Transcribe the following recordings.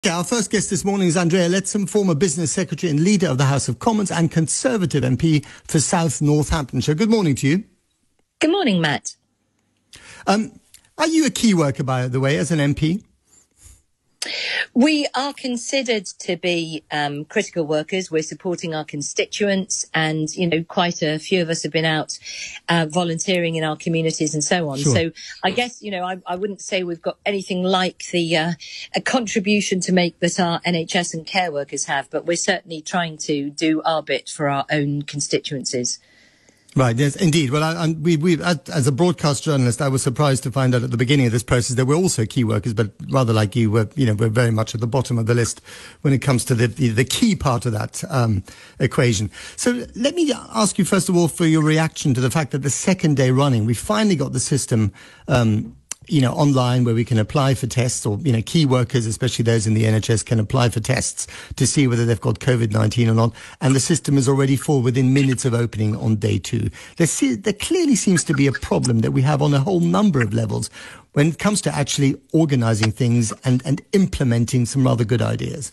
Yeah, our first guest this morning is Andrea Leadsom, former business secretary and leader of the House of Commons and Conservative MP for South Northamptonshire. Good morning to you. Good morning, Matt. Are you a key worker, by the way, as an MP? We are considered to be critical workers. We're supporting our constituents, and quite a few of us have been out volunteering in our communities and so on. Sure. So I guess I wouldn't say we've got anything like the a contribution to make that our NHS and care workers have, but we're certainly trying to do our bit for our own constituencies. Right, yes, indeed. Well, as a broadcast journalist, I was surprised to find out at the beginning of this process that we're also key workers, but rather like you, we're very much at the bottom of the list when it comes to the key part of that equation. So let me ask you, first of all, for your reaction to the fact that the second day running, we finally got the system online where we can apply for tests, or, key workers, especially those in the NHS, can apply for tests to see whether they've got COVID-19 or not. And the system is already full within minutes of opening on day 2. There clearly seems to be a problem that we have on a whole number of levels when it comes to actually organising things and implementing some rather good ideas.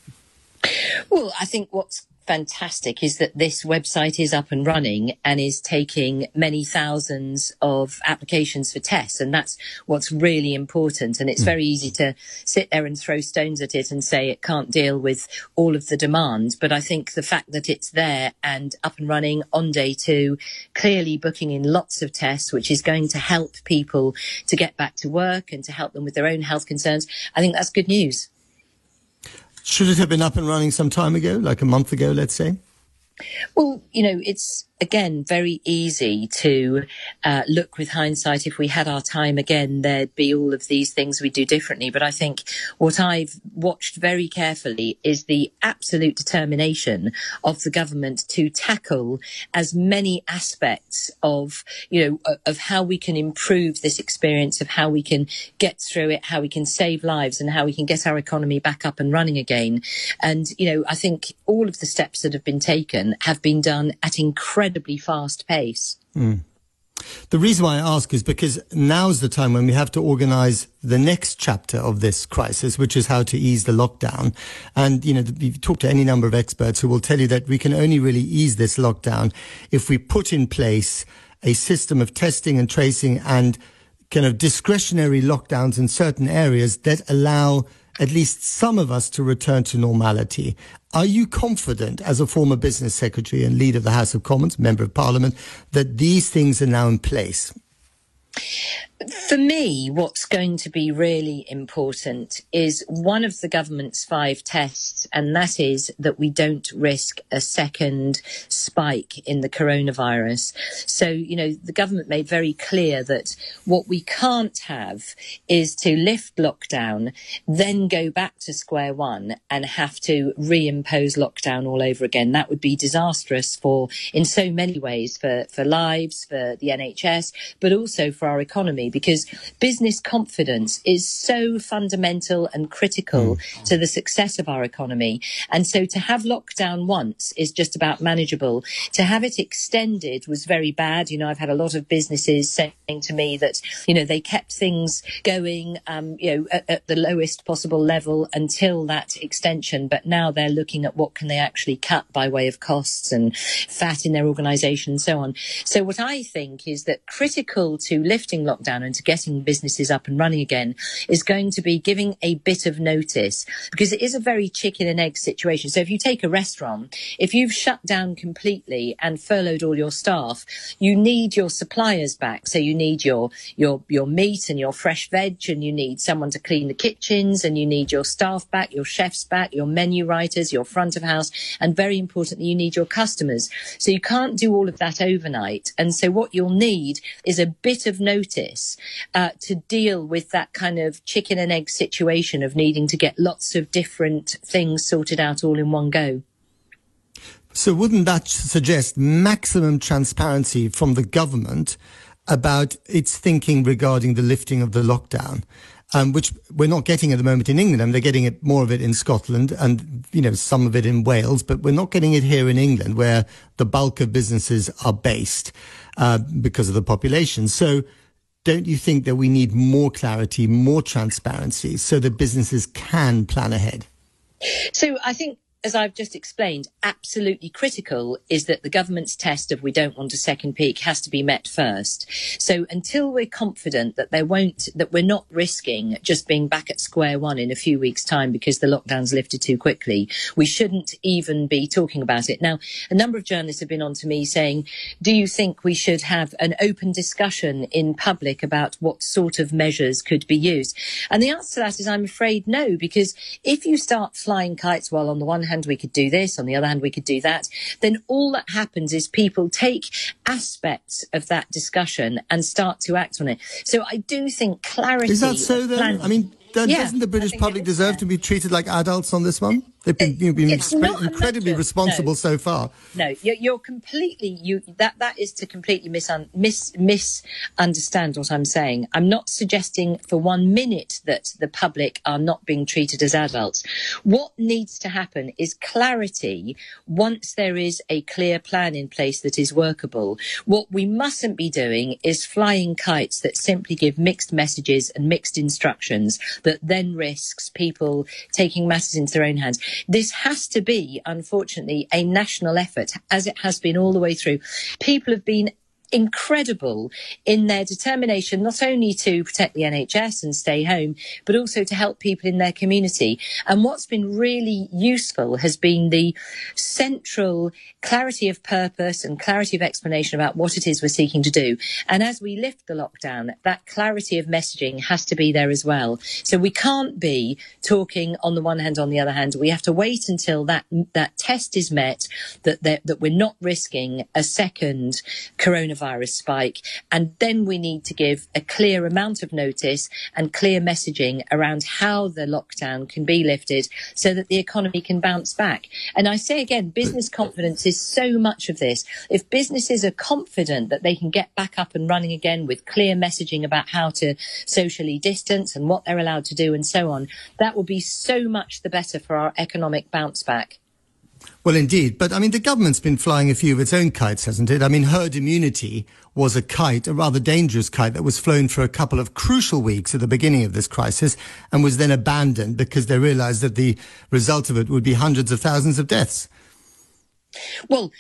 Well, I think what's fantastic is that this website is up and running and is taking many thousands of applications for tests, and that's what's really important. And it's very easy to sit there and throw stones at it and say it can't deal with all of the demand. But I think the fact that it's there and up and running on day 2, clearly booking in lots of tests, which is going to help people to get back to work and to help them with their own health concerns, I think that's good news. Should it have been up and running some time ago, like a month ago, let's say? Well, it's, again, very easy to look with hindsight. If we had our time again, there'd be all of these things we do differently. But I think what I've watched very carefully is the absolute determination of the government to tackle as many aspects of how we can improve this experience, of how we can get through it, how we can save lives, and how we can get our economy back up and running again. And, I think all of the steps that have been taken have been done at incredibly fast pace. The reason why I ask is because now's the time when we have to organise the next chapter of this crisis, which is how to ease the lockdown. And, you've talked to any number of experts who will tell you that we can only really ease this lockdown if we put in place a system of testing and tracing and kind of discretionary lockdowns in certain areas that allow at least some of us to return to normality. Are you confident, as a former business secretary and leader of the House of Commons, member of Parliament, that these things are now in place? For me, what's going to be really important is one of the government's 5 tests, and that is that we don't risk a second spike in the coronavirus. So, the government made very clear that what we can't have is to lift lockdown, then go back to square one and have to reimpose lockdown all over again. That would be disastrous in so many ways, for lives, for the NHS, but also for our economy, because business confidence is so fundamental and critical to the success of our economy. And so to have lockdown once is just about manageable. To have it extended was very bad. I've had a lot of businesses saying to me that, they kept things going, at the lowest possible level until that extension. But now they're looking at what can they actually cut by way of costs and fat in their organisation and so on. So what I think is that critical to lifting lockdown and to getting businesses up and running again is going to be giving a bit of notice, because it is a very chicken and egg situation. So if you take a restaurant, if you've shut down completely and furloughed all your staff, you need your suppliers back. So you need your meat and your fresh veg, and you need someone to clean the kitchens, and you need your staff back, your chefs back, your menu writers, your front of house, and very importantly, you need your customers. So you can't do all of that overnight. And so what you'll need is a bit of notice to deal with that kind of chicken and egg situation of needing to get lots of different things sorted out all in one go. So wouldn't that suggest maximum transparency from the government about its thinking regarding the lifting of the lockdown, which we're not getting at the moment in England? They're getting more of it in Scotland and, some of it in Wales, but we're not getting it here in England, where the bulk of businesses are based because of the population. So don't you think that we need more clarity, more transparency, so that businesses can plan ahead? So I think, as I've just explained, absolutely critical is that the government's test of we don't want a second peak has to be met first. So until we're confident that we're not risking just being back at square one in a few weeks' time because the lockdown's lifted too quickly, we shouldn't even be talking about it. Now, a number of journalists have been on to me saying, do you think we should have an open discussion in public about what sort of measures could be used? And the answer to that is, I'm afraid, no, because if you start flying kites, well, on the one hand we could do this, on the other hand we could do that, then all that happens is people take aspects of that discussion and start to act on it. So I do think clarity... Is that so then? I mean, doesn't the British public deserve to be treated like adults on this one? They've been incredibly responsible so far. No, you're completely... That is to completely misunderstand what I'm saying. I'm not suggesting for 1 minute that the public are not being treated as adults. What needs to happen is clarity once there is a clear plan in place that is workable. What we mustn't be doing is flying kites that simply give mixed messages and mixed instructions that then risks people taking matters into their own hands. This has to be, unfortunately, a national effort, as it has been all the way through. People have been incredible in their determination not only to protect the NHS and stay home, but also to help people in their community. And what's been really useful has been the central clarity of purpose and clarity of explanation about what it is we're seeking to do. And as we lift the lockdown, that clarity of messaging has to be there as well. So we can't be talking on the one hand, on the other hand. We have to wait until that test is met, that we're not risking a second coronavirus spike, and then we need to give a clear amount of notice and clear messaging around how the lockdown can be lifted so that the economy can bounce back. And I say again, business confidence is so much of this. If businesses are confident that they can get back up and running again with clear messaging about how to socially distance and what they're allowed to do and so on, that will be so much the better for our economic bounce back. Well, indeed. But, I mean, the government's been flying a few of its own kites, hasn't it? I mean, herd immunity was a kite, a rather dangerous kite that was flown for a couple of crucial weeks at the beginning of this crisis and was then abandoned because they realized that the result of it would be hundreds of thousands of deaths. Well,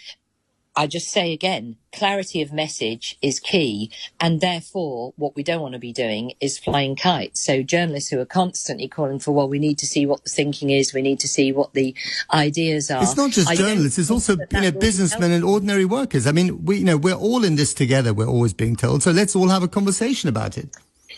I just say again, clarity of message is key, and therefore what we don't want to be doing is flying kites. So journalists who are constantly calling for, well, we need to see what the thinking is, we need to see what the ideas are. It's not just journalists, it's also businessmen and ordinary workers. I mean, we're all in this together, we're always being told, so let's all have a conversation about it.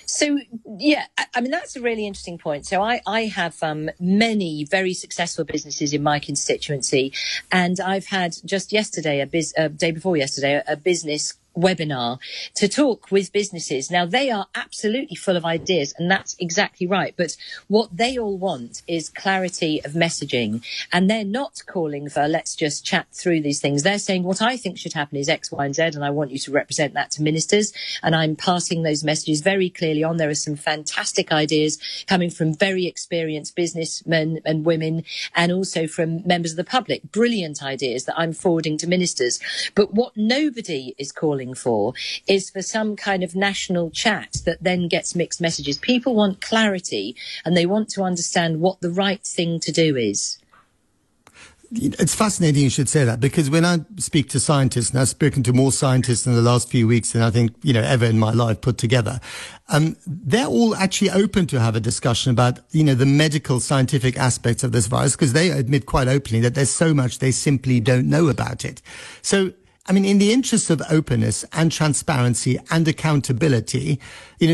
So, yeah, I mean, that's a really interesting point. So I have many very successful businesses in my constituency, and I've had just yesterday, day before yesterday, a business webinar to talk with businesses. Now, they are absolutely full of ideas, and that's exactly right. But what they all want is clarity of messaging. And they're not calling for, let's just chat through these things. They're saying, what I think should happen is X, Y, and Z, and I want you to represent that to ministers. And I'm passing those messages very clearly on. There are some fantastic ideas coming from very experienced businessmen and women, and also from members of the public. Brilliant ideas that I'm forwarding to ministers. But what nobody is calling for is for some kind of national chat that then gets mixed messages. People want clarity, and they want to understand what the right thing to do is. It's fascinating you should say that, because when I speak to scientists, and I've spoken to more scientists in the last few weeks than I think, ever in my life put together, they're all actually open to have a discussion about, the medical scientific aspects of this virus, because they admit quite openly that there's so much they simply don't know about it. So, I mean, in the interest of openness and transparency and accountability,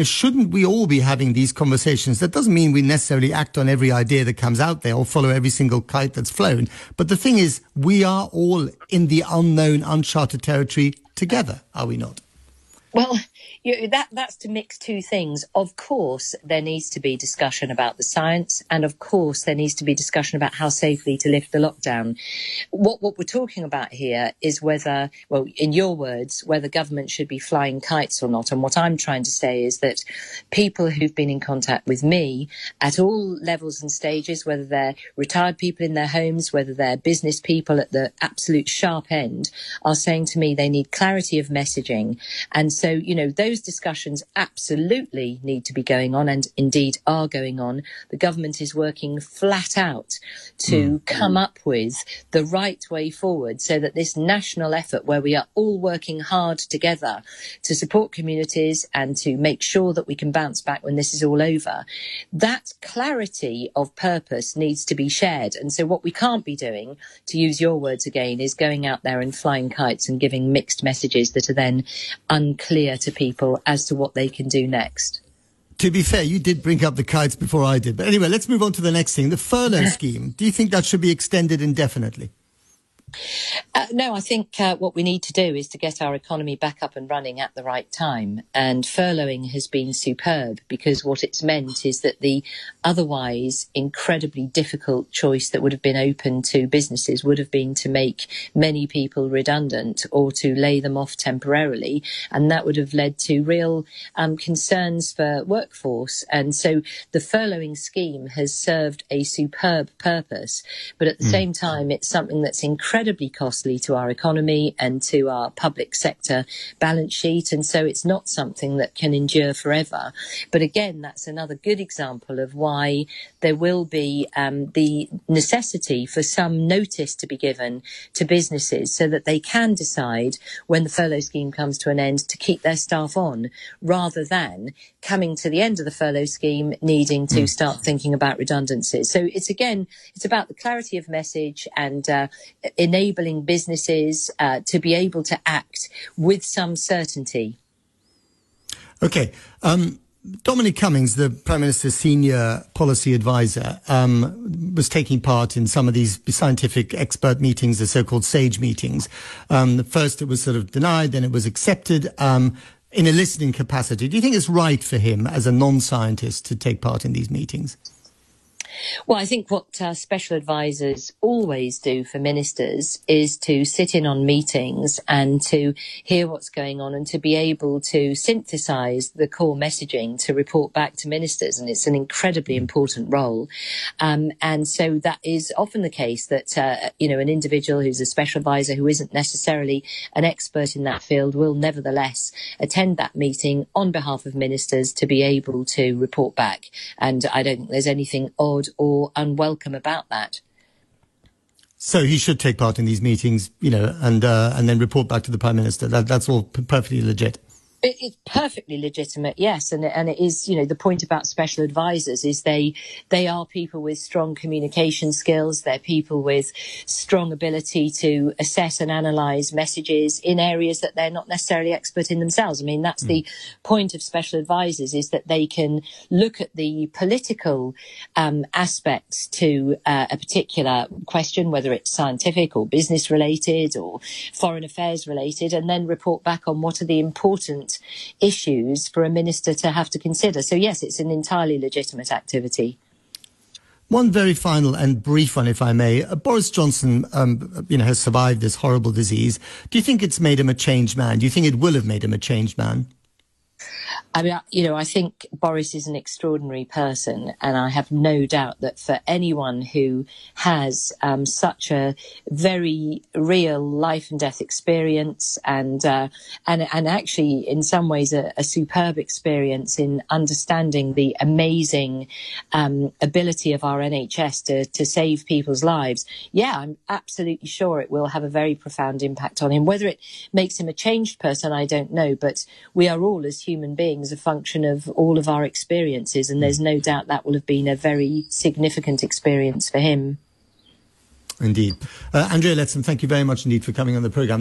shouldn't we all be having these conversations? That doesn't mean we necessarily act on every idea that comes out there or follow every single kite that's flown. But the thing is, we are all in the unknown, uncharted territory together, are we not? Well, that's to mix two things. Of course, there needs to be discussion about the science, and of course, there needs to be discussion about how safely to lift the lockdown. What we're talking about here is whether, well, in your words, whether government should be flying kites or not. And what I'm trying to say is that people who've been in contact with me at all levels and stages, whether they're retired people in their homes, whether they're business people at the absolute sharp end, are saying to me they need clarity of messaging and so, you know, those discussions absolutely need to be going on, and indeed are going on. The government is working flat out to come up with the right way forward so that this national effort, where we are all working hard together to support communities and to make sure that we can bounce back when this is all over, that clarity of purpose needs to be shared. And so what we can't be doing, to use your words again, is going out there and flying kites and giving mixed messages that are then unclear to people as to what they can do next. To be fair, you did bring up the kites before I did. But anyway, let's move on to the next thing. The furlough scheme. Do you think that should be extended indefinitely? No, I think what we need to do is to get our economy back up and running at the right time. And furloughing has been superb, because what it's meant is that the otherwise incredibly difficult choice that would have been open to businesses would have been to make many people redundant or to lay them off temporarily. And that would have led to real concerns for workforce. And so the furloughing scheme has served a superb purpose. But at the same time, it's something that's incredibly costly to our economy and to our public sector balance sheet. And so it's not something that can endure forever. But again, that's another good example of why there will be the necessity for some notice to be given to businesses so that they can decide when the furlough scheme comes to an end to keep their staff on, rather than coming to the end of the furlough scheme needing to start thinking about redundancies. So it's about the clarity of message and enabling businesses to be able to act with some certainty. Okay. Dominic Cummings, the Prime Minister's senior policy advisor, was taking part in some of these scientific expert meetings, the so-called SAGE meetings. First it was sort of denied, then it was accepted in a listening capacity. Do you think it's right for him as a non-scientist to take part in these meetings? Well, I think what special advisors always do for ministers is to sit in on meetings and to hear what's going on and to be able to synthesise the core messaging to report back to ministers. And it's an incredibly important role. And so that is often the case that, an individual who's a special advisor who isn't necessarily an expert in that field will nevertheless attend that meeting on behalf of ministers to be able to report back. And I don't think there's anything odd or unwelcome about that. So he should take part in these meetings, and then report back to the Prime Minister. That's all perfectly legit. It's perfectly legitimate, yes, and it is. The point about special advisors is they are people with strong communication skills. They're people with strong ability to assess and analyse messages in areas that they're not necessarily expert in themselves. I mean, that's the point of special advisors, is that they can look at the political aspects to a particular question, whether it's scientific or business related or foreign affairs related, and then report back on what are the important issues for a minister to have to consider. So yes, it's an entirely legitimate activity. One very final and brief one, if I may. Boris Johnson, has survived this horrible disease. Do you think it's made him a changed man? Do you think it will have made him a changed man? I mean, I think Boris is an extraordinary person, and I have no doubt that for anyone who has such a very real life and death experience, and actually in some ways a superb experience in understanding the amazing ability of our NHS to save people's lives, I'm absolutely sure it will have a very profound impact on him. Whether it makes him a changed person, I don't know, but we are all, as human beings, a function of all of our experiences, and there's no doubt that will have been a very significant experience for him. Indeed. Andrea Leadsom, thank you very much indeed for coming on the programme.